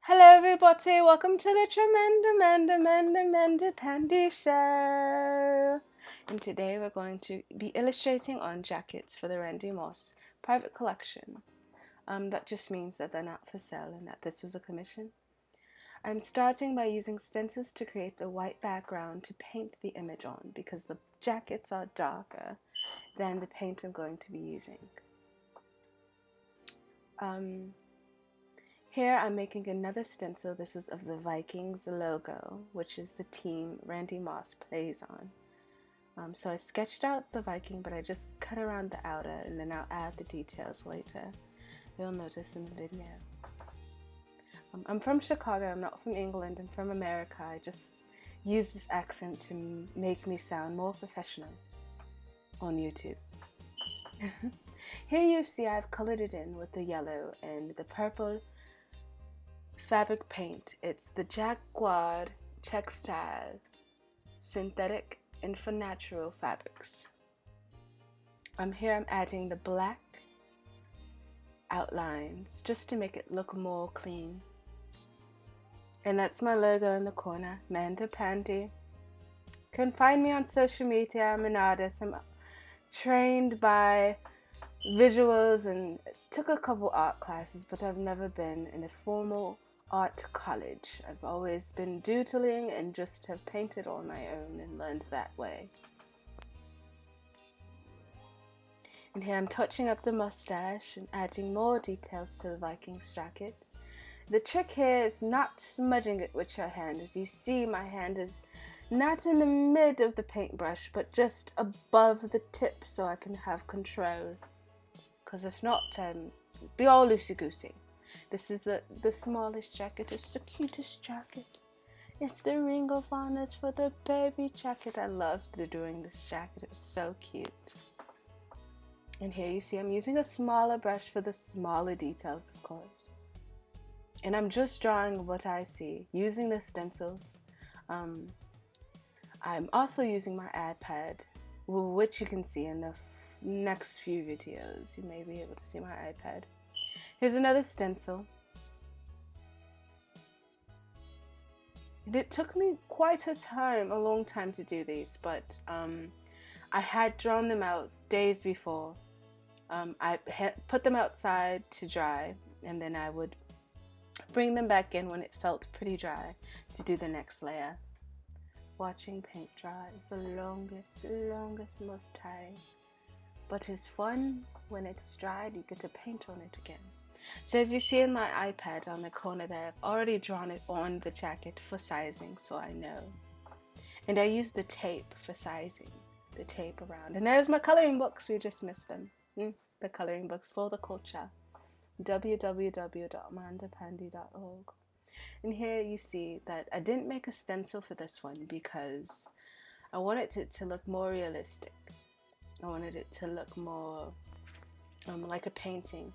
Hello, everybody. Welcome to the Tremendous Pandy Show. And today we're going to be illustrating on jackets for the Randy Moss private collection. That just means that they're not for sale and that this was a commission. I'm starting by using stencils to create the white background to paint the image on because the jackets are darker than the paint I'm going to be using. Here I'm making another stencil. This is of the Vikings logo, which is the team Randy Moss plays on. So I sketched out the Viking, but I just cut around the outer, and then I'll add the details later. You'll notice in the video. I'm from Chicago. I'm not from England. I'm from America. I just use this accent to make me sound more professional on YouTube. Here you see I've colored it in with the yellow and the purple fabric paint. It's the Jacquard textile, synthetic and for natural fabrics. Here I'm adding the black outlines just to make it look more clean. And that's my logo in the corner, Manda Pandy. You can find me on social media. I'm an artist. I'm trained by visuals and took a couple art classes, but I've never been in a formal art college. I've always been doodling and just have painted on my own and learned that way. And here I'm touching up the mustache and adding more details to the Vikings jacket. The trick here is not smudging it with your hand. As you see, my hand is not in the mid of the paintbrush, but just above the tip so I can have control. Because if not, be all loosey-goosey. This is the smallest jacket. It's the cutest jacket. It's the Ring of Honors for the baby jacket. I loved doing this jacket. It was so cute. And here you see I'm using a smaller brush for the smaller details, of course. And I'm just drawing what I see using the stencils. I'm also using my iPad, which you can see in the next few videos. You may be able to see my iPad. Here's another stencil. And it took me quite a long time to do these, but I had drawn them out days before. I had put them outside to dry, and then I would bring them back in when it felt pretty dry to do the next layer. Watching paint dry is the longest, most tiring. But it's fun when it's dried, you get to paint on it again. So as you see in my iPad on the corner there, I've already drawn it on the jacket for sizing, so I know. And I use the tape for sizing, the tape around. And there's my coloring books, we just missed them. The coloring books for the culture. www.mandapandy.org. And here you see that I didn't make a stencil for this one because I wanted it to look more realistic. I wanted it to look more like a painting.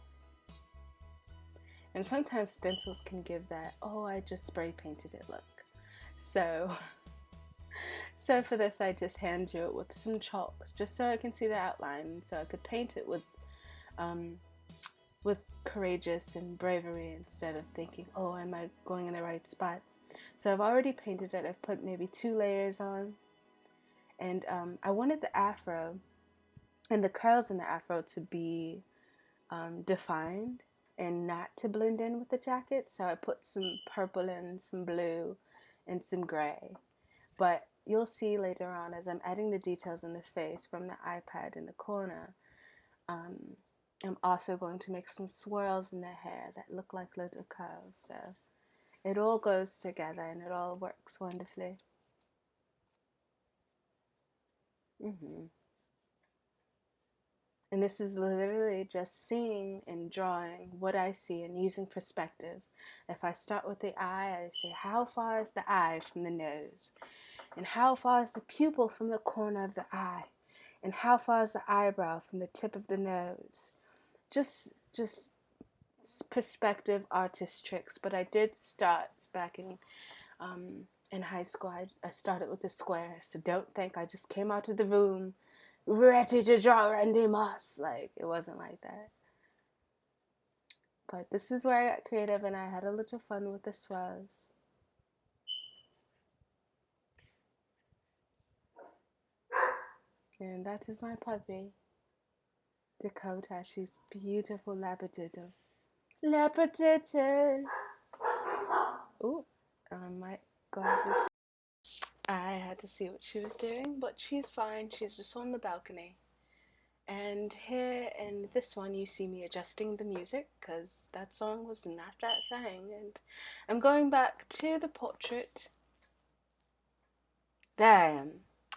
And sometimes stencils can give that, oh, I just spray painted it look. So for this I just hand drew it with some chalk just so I can see the outline, so I could paint it with courageous and bravery instead of thinking, oh, am I going in the right spot? So I've already painted it. I've put maybe 2 layers on. And I wanted the afro and the curls in the afro to be defined and not to blend in with the jacket. So I put some purple and some blue and some gray. But you'll see later on as I'm adding the details in the face from the iPad in the corner, I'm also going to make some swirls in the hair that look like little curls. So it all goes together and it all works wonderfully. And this is literally just seeing and drawing what I see and using perspective. If I start with the eye, I say, how far is the eye from the nose? And how far is the pupil from the corner of the eye? And how far is the eyebrow from the tip of the nose? Just perspective artist tricks. But I did start back in high school. I started with the square. So don't think I just came out of the room ready to draw Randy Moss. Like, it wasn't like that. But this is where I got creative and I had a little fun with the swirls. And that is my puppy, Dakota. She's beautiful labradoodle. Labradoodle! Ooh, I might go this. I had to see what she was doing, but she's fine. She's just on the balcony. And here in this one, you see me adjusting the music because that song was not that thing. And I'm going back to the portrait. There I am.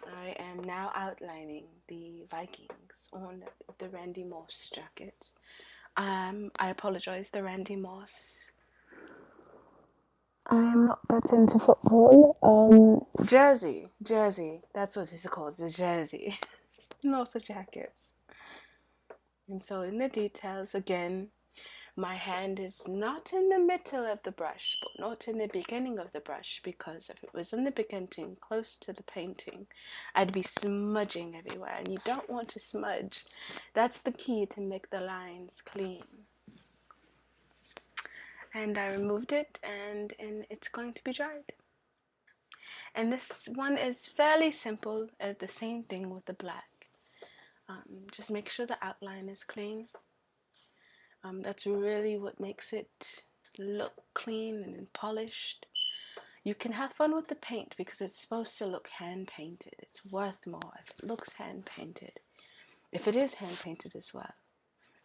I am now outlining the Vikings on the Randy Moss jacket. I apologize, the Randy Moss. I am not that into football. Jersey, that's what it's called, the jersey. Lots of jackets. And so in the details, again, my hand is not in the middle of the brush, but not in the beginning of the brush, because if it was in the beginning, close to the painting, I'd be smudging everywhere, and you don't want to smudge. That's the key to make the lines clean. And I removed it, and it's going to be dried. And this one is fairly simple, the same thing with the black. Just make sure the outline is clean. That's really what makes it look clean and polished. You can have fun with the paint because it's supposed to look hand painted. It's worth more if it looks hand painted. If it is hand painted as well.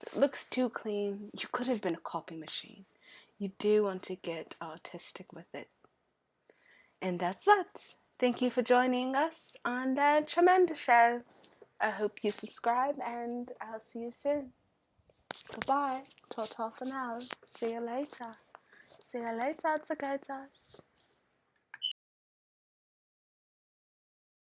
If it looks too clean, you could have been a copy machine. You do want to get artistic with it. And that's it. Thank you for joining us on the Tremendous Show. I hope you subscribe and I'll see you soon. Goodbye. Ta-ta for now. See you later. See you later, Dakotas.